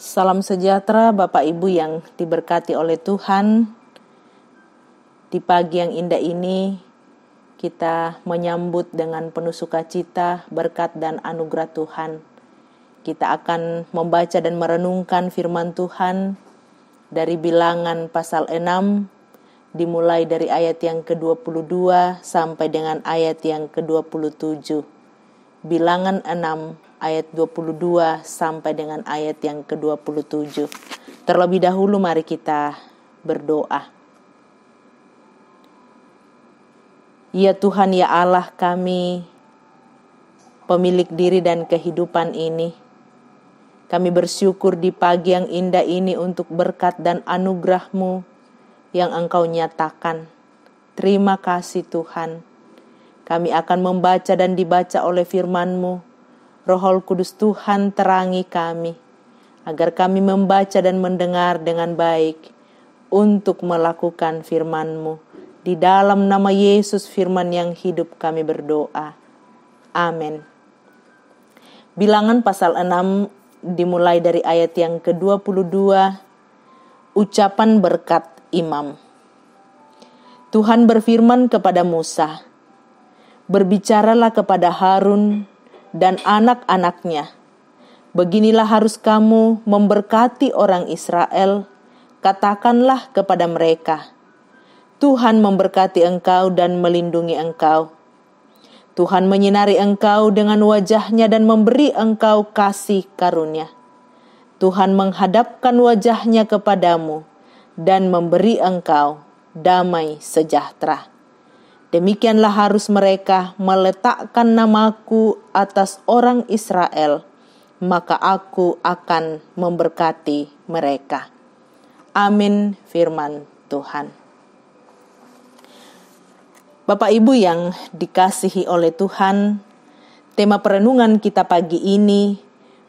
Salam sejahtera Bapak Ibu yang diberkati oleh Tuhan. Di pagi yang indah ini kita menyambut dengan penuh sukacita berkat dan anugerah Tuhan. Kita akan membaca dan merenungkan firman Tuhan dari Bilangan pasal 6 dimulai dari ayat yang ke-22 sampai dengan ayat yang ke-27. Bilangan 6 ayat 22 sampai dengan ayat yang ke-27. Terlebih dahulu mari kita berdoa. Ya Tuhan, ya Allah kami, pemilik diri dan kehidupan ini, kami bersyukur di pagi yang indah ini untuk berkat dan anugerah-Mu yang Engkau nyatakan. Terima kasih Tuhan. Kami akan membaca dan dibaca oleh firman-Mu. Roh Kudus Tuhan terangi kami, agar kami membaca dan mendengar dengan baik untuk melakukan firman-Mu. Di dalam nama Yesus firman yang hidup kami berdoa. Amin. Bilangan pasal 6 dimulai dari ayat yang ke-22, ucapan berkat imam. Tuhan berfirman kepada Musa, berbicaralah kepada Harun dan anak-anaknya. Beginilah harus kamu memberkati orang Israel. Katakanlah kepada mereka, Tuhan memberkati engkau dan melindungi engkau. Tuhan menyinari engkau dengan wajahnya dan memberi engkau kasih karunia. Tuhan menghadapkan wajahnya kepadamu dan memberi engkau damai sejahtera. Demikianlah harus mereka meletakkan namaku atas orang Israel, maka aku akan memberkati mereka. Amin firman Tuhan. Bapak Ibu yang dikasihi oleh Tuhan, tema perenungan kita pagi ini,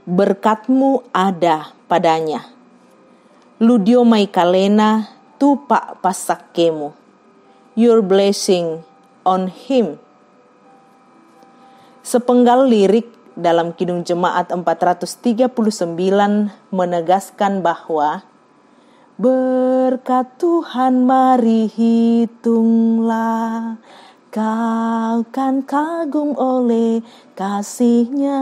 berkat-Mu ada padanya. Ludio maikalena tupak pasakemu. Your blessing on him. Sepenggal lirik dalam Kidung Jemaat 439 menegaskan bahwa berkat Tuhan mari hitunglah, kau kan kagum oleh kasih-Nya.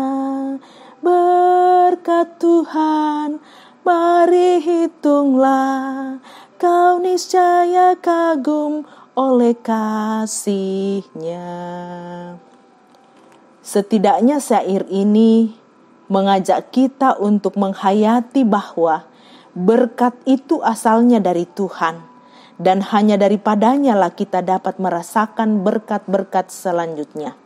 Berkat Tuhan mari hitunglah, kau niscaya kagum oleh kasih-Nya. Setidaknya syair ini mengajak kita untuk menghayati bahwa berkat itu asalnya dari Tuhan, dan hanya daripadanya lah kita dapat merasakan berkat-berkat selanjutnya.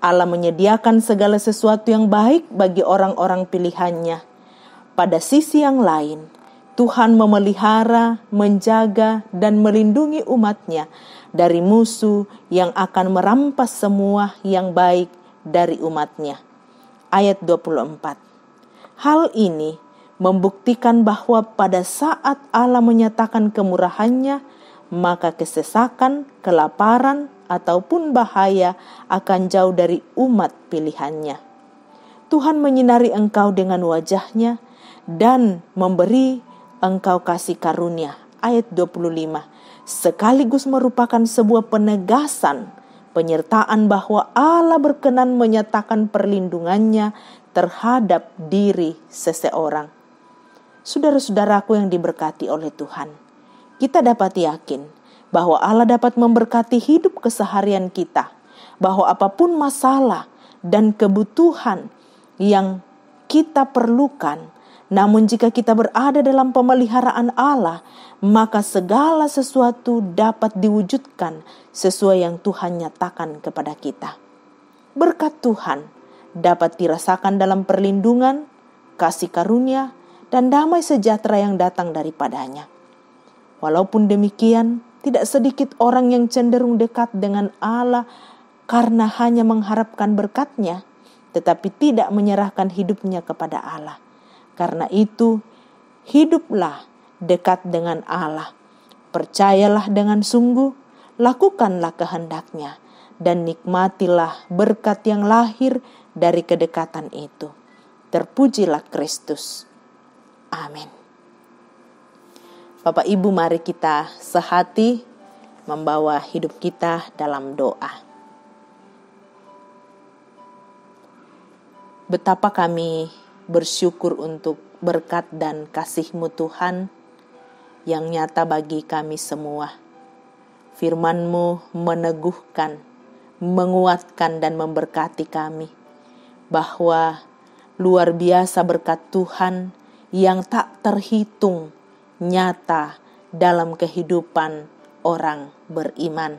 Allah menyediakan segala sesuatu yang baik bagi orang-orang pilihan-Nya. Pada sisi yang lain, Tuhan memelihara, menjaga, dan melindungi umat-Nya dari musuh yang akan merampas semua yang baik dari umat-Nya. Ayat 24. Hal ini membuktikan bahwa pada saat Allah menyatakan kemurahan-Nya, maka kesesakan, kelaparan, ataupun bahaya akan jauh dari umat pilihan-Nya. Tuhan menyinari engkau dengan wajah-Nya dan memberi engkau kasih karunia. Ayat 25. Sekaligus merupakan sebuah penegasan, penyertaan bahwa Allah berkenan menyatakan perlindungan-Nya terhadap diri seseorang. Saudara-saudaraku yang diberkati oleh Tuhan, kita dapat yakin bahwa Allah dapat memberkati hidup keseharian kita, bahwa apapun masalah dan kebutuhan yang kita perlukan, namun jika kita berada dalam pemeliharaan Allah, maka segala sesuatu dapat diwujudkan sesuai yang Tuhan nyatakan kepada kita. Berkat Tuhan dapat dirasakan dalam perlindungan, kasih karunia, dan damai sejahtera yang datang daripadanya. Walaupun demikian, tidak sedikit orang yang cenderung dekat dengan Allah karena hanya mengharapkan berkat-Nya, tetapi tidak menyerahkan hidupnya kepada Allah. Karena itu, hiduplah dekat dengan Allah. Percayalah dengan sungguh, lakukanlah kehendak-Nya, dan nikmatilah berkat yang lahir dari kedekatan itu. Terpujilah Kristus. Amin. Bapak Ibu, mari kita sehati membawa hidup kita dalam doa. Betapa kami bersyukur untuk berkat dan kasih-Mu Tuhan yang nyata bagi kami semua. Firman-Mu meneguhkan, menguatkan dan memberkati kami, bahwa luar biasa berkat Tuhan yang tak terhitung nyata dalam kehidupan orang beriman.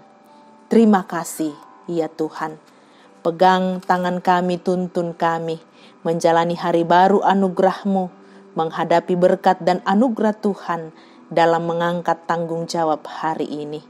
Terima kasih ya Tuhan. Pegang tangan kami, tuntun kami menjalani hari baru anugerah-Mu, menghadapi berkat dan anugerah Tuhan dalam mengangkat tanggung jawab hari ini.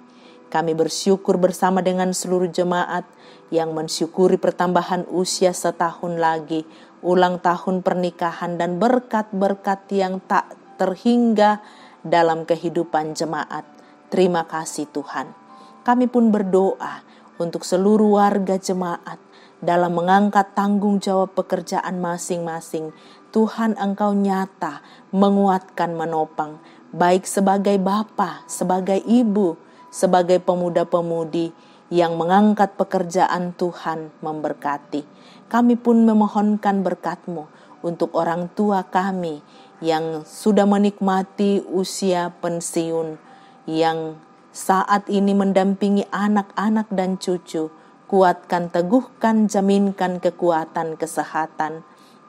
Kami bersyukur bersama dengan seluruh jemaat yang mensyukuri pertambahan usia setahun lagi, ulang tahun pernikahan dan berkat-berkat yang tak terhingga dalam kehidupan jemaat. Terima kasih Tuhan. Kami pun berdoa untuk seluruh warga jemaat dalam mengangkat tanggung jawab pekerjaan masing-masing. Tuhan, Engkau nyata menguatkan, menopang, baik sebagai bapa, sebagai ibu, sebagai pemuda-pemudi yang mengangkat pekerjaan Tuhan memberkati. Kami pun memohonkan berkat-Mu untuk orang tua kami yang sudah menikmati usia pensiun, yang saat ini mendampingi anak-anak dan cucu. Kuatkan, teguhkan, jaminkan kekuatan, kesehatan.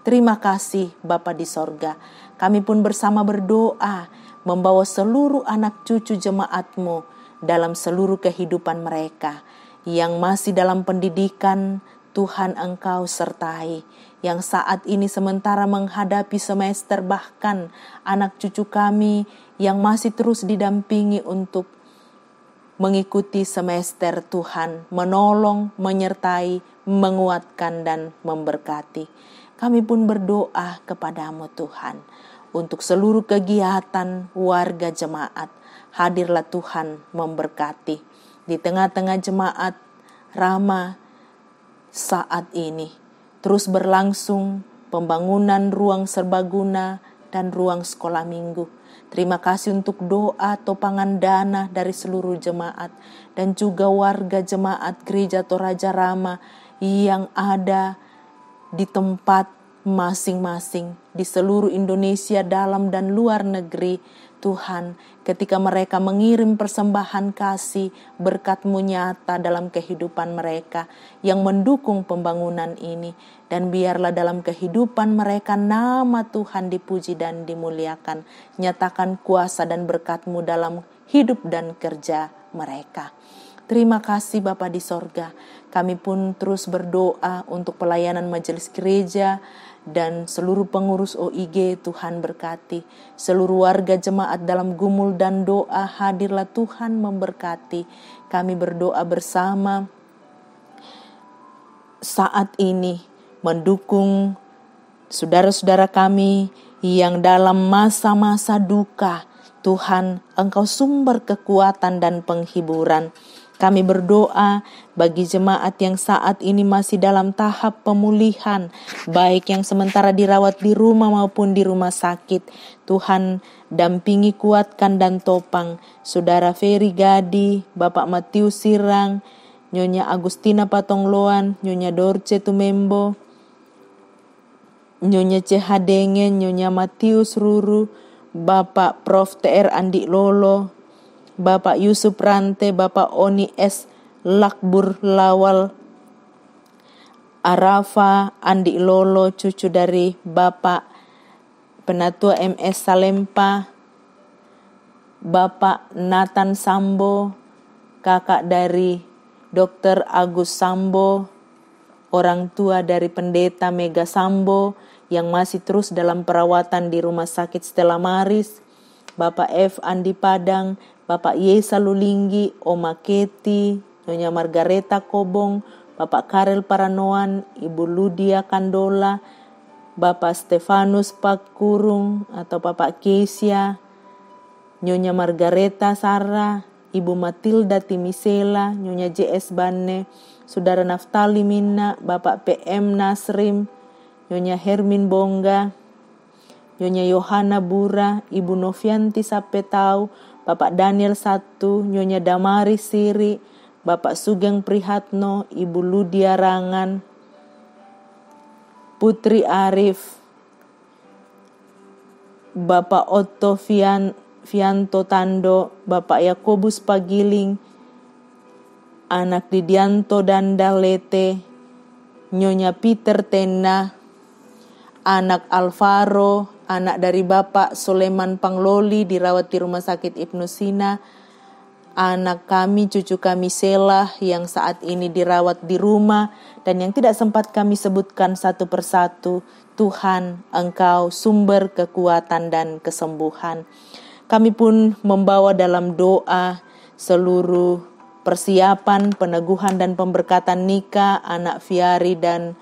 Terima kasih Bapa di sorga. Kami pun bersama berdoa membawa seluruh anak cucu jemaat-Mu dalam seluruh kehidupan mereka yang masih dalam pendidikan. Tuhan, Engkau sertai, yang saat ini sementara menghadapi semester, bahkan anak cucu kami yang masih terus didampingi untuk mengikuti semester. Tuhan, menolong, menyertai, menguatkan dan memberkati. Kami pun berdoa kepada-Mu Tuhan untuk seluruh kegiatan warga jemaat. Hadirlah Tuhan memberkati di tengah-tengah jemaat Rama. Saat ini terus berlangsung pembangunan ruang serbaguna dan ruang sekolah minggu. Terima kasih untuk doa topangan dana dari seluruh jemaat dan juga warga jemaat Gereja Toraja Rama yang ada di tempat masing-masing di seluruh Indonesia, dalam dan luar negeri. Tuhan, ketika mereka mengirim persembahan kasih, berkat-Mu nyata dalam kehidupan mereka yang mendukung pembangunan ini. Dan biarlah dalam kehidupan mereka nama Tuhan dipuji dan dimuliakan. Nyatakan kuasa dan berkat-Mu dalam hidup dan kerja mereka. Terima kasih Bapa di sorga. Kami pun terus berdoa untuk pelayanan majelis gereja dan seluruh pengurus OIG. Tuhan berkati seluruh warga jemaat dalam gumul dan doa. Hadirlah Tuhan memberkati. Kami berdoa bersama saat ini mendukung saudara-saudara kami yang dalam masa-masa duka. Tuhan, Engkau sumber kekuatan dan penghiburan. Kami berdoa bagi jemaat yang saat ini masih dalam tahap pemulihan, baik yang sementara dirawat di rumah maupun di rumah sakit. Tuhan, dampingi, kuatkan dan topang Saudara Ferry Gadi, Bapak Matius Sirang, Nyonya Agustina Patongloan, Nyonya Dorce Tumembo, Nyonya Cehadengen, Nyonya Matius Ruru, Bapak Prof. TR Andi Lolo, Bapak Yusuf Rante, Bapak Oni S. Lakbur Lawal, Arafa Andi Lolo, cucu dari Bapak Penatua MS Salempa, Bapak Nathan Sambo, kakak dari Dr. Agus Sambo, orang tua dari Pendeta Mega Sambo yang masih terus dalam perawatan di Rumah Sakit Stella Maris, Bapak F. Andi Padang, Bapak Yesa Lulinggi, Oma Keti, Nyonya Margareta Kobong, Bapak Karel Paranoan, Ibu Ludia Kandola, Bapak Stefanus Pakurung atau Bapak Kesia, Nyonya Margareta Sarah, Ibu Matilda Timisela, Nyonya JS Bane, Saudara Naftali Minna, Bapak PM Nasrim, Nyonya Hermin Bongga, Nyonya Yohana Bura, Ibu Novianti Sapetau, Bapak Daniel 1, Nyonya Damari Siri, Bapak Sugeng Prihatno, Ibu Ludia Rangan, Putri Arif, Bapak Otto Fianto Tando, Bapak Yakobus Pagiling, Anak Didianto Dandalete, Nyonya Peter Tena, Anak Alvaro, anak dari Bapak Soleman Pangloli dirawat di Rumah Sakit Ibnu Sina, anak kami, cucu kami Selah yang saat ini dirawat di rumah dan yang tidak sempat kami sebutkan satu persatu. Tuhan, Engkau sumber kekuatan dan kesembuhan. Kami pun membawa dalam doa seluruh persiapan, peneguhan dan pemberkatan nikah anak Fiari dan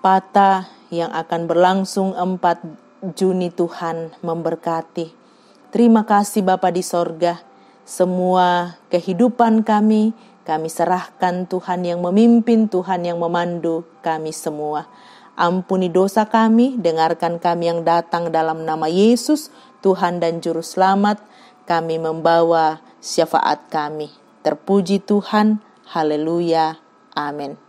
Pata yang akan berlangsung 4 Juni. Tuhan memberkati. Terima kasih Bapa di sorga. Semua kehidupan kami serahkan Tuhan yang memimpin, Tuhan yang memandu kami semua. Ampuni dosa kami, dengarkan kami yang datang dalam nama Yesus, Tuhan dan Juru Selamat. Kami membawa syafaat kami. Terpuji Tuhan, haleluya, amin.